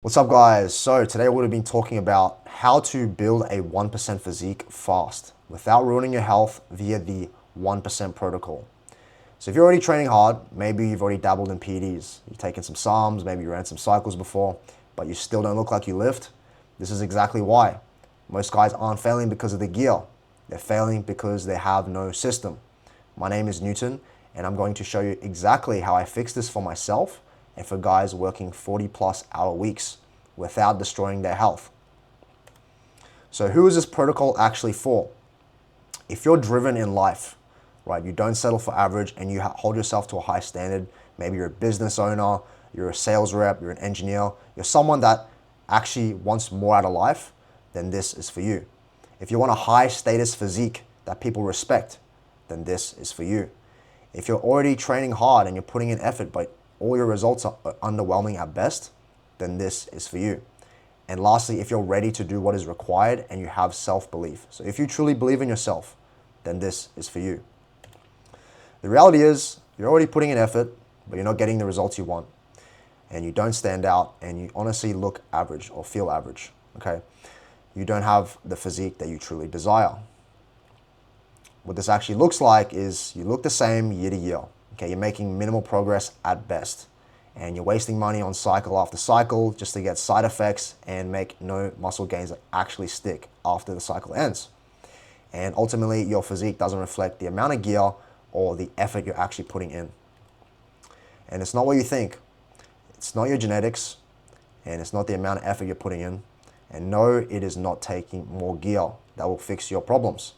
What's up guys? So today we've been talking about how to build a 1% physique fast without ruining your health via the 1% protocol. So if you're already training hard, maybe you've already dabbled in PEDs, you've taken some SARMs, maybe you ran some cycles before, but you still don't look like you lift, this is exactly why. Most guys aren't failing because of the gear. They're failing because they have no system. My name is Newton and I'm going to show you exactly how I fix this for myself and for guys working 40+ hour weeks without destroying their health. So who is this protocol actually for? If you're driven in life, right, you don't settle for average and you hold yourself to a high standard, maybe you're a business owner, you're a sales rep, you're an engineer, you're someone that actually wants more out of life, then this is for you. If you want a high status physique that people respect, then this is for you. If you're already training hard and you're putting in effort, but all your results are underwhelming at best, then this is for you. And lastly, if you're ready to do what is required and you have self-belief. So if you truly believe in yourself, then this is for you. The reality is you're already putting in effort, but you're not getting the results you want. And you don't stand out and you honestly look average or feel average, okay? You don't have the physique that you truly desire. What this actually looks like is you look the same year to year. Okay, you're making minimal progress at best, and you're wasting money on cycle after cycle just to get side effects and make no muscle gains that actually stick after the cycle ends. And ultimately, your physique doesn't reflect the amount of gear or the effort you're actually putting in. And it's not what you think. It's not your genetics, and it's not the amount of effort you're putting in. And no, it is not taking more gear that will fix your problems.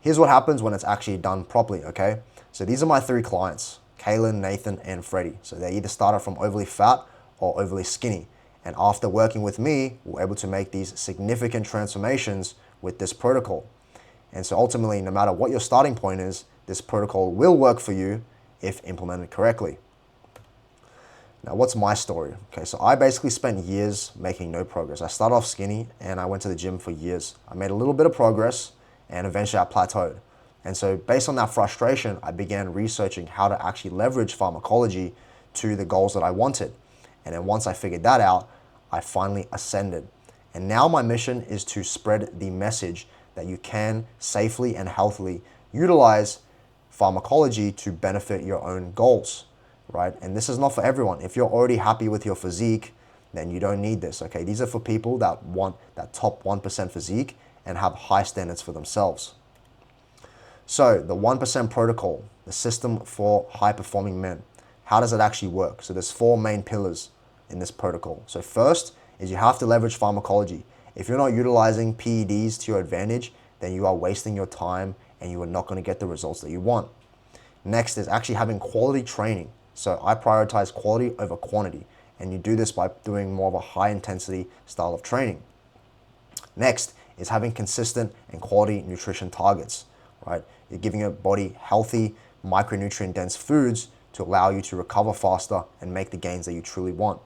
Here's what happens when it's actually done properly, okay? So these are my 3 clients, Calean, Nathan, and Freddie. So they either started from overly fat or overly skinny. And after working with me, we're able to make these significant transformations with this protocol. And so ultimately, no matter what your starting point is, this protocol will work for you if implemented correctly. Now, what's my story? Okay, so I basically spent years making no progress. I started off skinny and I went to the gym for years. I made a little bit of progress and eventually I plateaued. And so based on that frustration, I began researching how to actually leverage pharmacology to the goals that I wanted. And then once I figured that out, I finally ascended. And now my mission is to spread the message that you can safely and healthily utilize pharmacology to benefit your own goals, right? And this is not for everyone. If you're already happy with your physique, then you don't need this, okay? These are for people that want that top 1% physique and have high standards for themselves. So the 1% protocol, the system for high-performing men, how does it actually work? So there's 4 main pillars in this protocol. So first is you have to leverage pharmacology. If you're not utilizing PEDs to your advantage, then you are wasting your time and you are not going to get the results that you want. Next is actually having quality training. So I prioritize quality over quantity, and you do this by doing more of a high-intensity style of training. Next is having consistent and quality nutrition targets, right? You're giving your body healthy, micronutrient-dense foods to allow you to recover faster and make the gains that you truly want.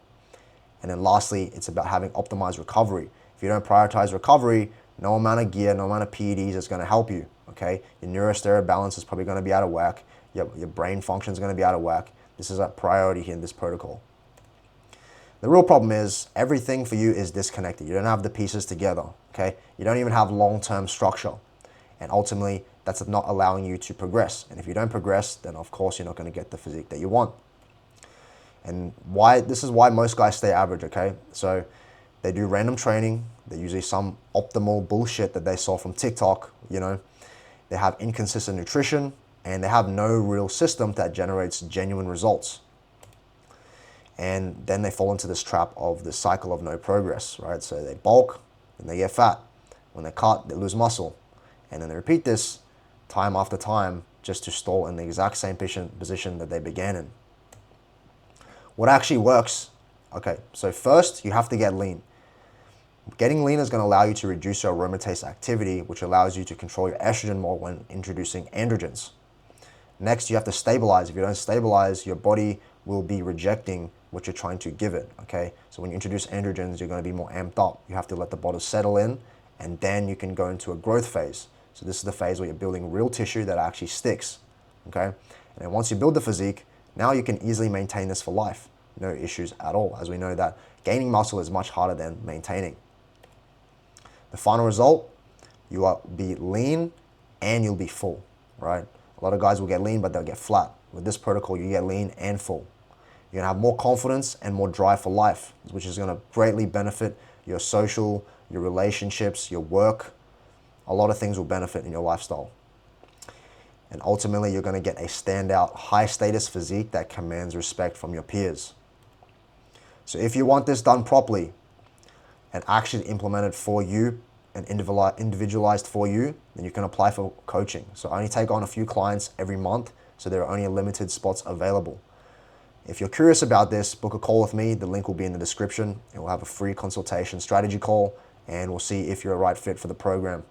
And then lastly, it's about having optimized recovery. If you don't prioritize recovery, no amount of gear, no amount of PEDs is going to help you, okay? Your neurosteroid balance is probably going to be out of whack. Your brain function is going to be out of whack. This is a priority here in this protocol. The real problem is everything for you is disconnected. You don't have the pieces together, okay? You don't even have long-term structure. And ultimately, that's not allowing you to progress. And if you don't progress, then of course you're not going to get the physique that you want. And this is why most guys stay average, okay? So they do random training. They're usually some optimal bullshit that they saw from TikTok, you know. They have inconsistent nutrition and they have no real system that generates genuine results. And then they fall into this trap of the cycle of no progress, right? So they bulk, then they get fat. When they cut, they lose muscle. And then they repeat this time after time just to stall in the exact same position that they began in. What actually works? Okay, so first you have to get lean. Getting lean is going to allow you to reduce your aromatase activity, which allows you to control your estrogen more when introducing androgens. Next, you have to stabilize. If you don't stabilize, your body will be rejecting what you're trying to give it, okay? So when you introduce androgens, you're going to be more amped up. You have to let the body settle in, and then you can go into a growth phase. So this is the phase where you're building real tissue that actually sticks, okay? And then once you build the physique, now you can easily maintain this for life. no issues at all, as we know that gaining muscle is much harder than maintaining. The final result, you will be lean and you'll be full, right? A lot of guys will get lean, but they'll get flat. With this protocol, you get lean and full. You're gonna have more confidence and more drive for life, which is gonna greatly benefit your social, your relationships, your work. A lot of things will benefit in your lifestyle. And ultimately, you're gonna get a standout, high status physique that commands respect from your peers. So if you want this done properly and actually implemented for you and individualized for you, then you can apply for coaching. So I only take on a few clients every month, so there are only limited spots available. If you're curious about this, book a call with me. The link will be in the description. And we'll have a free consultation strategy call, and we'll see if you're a right fit for the program.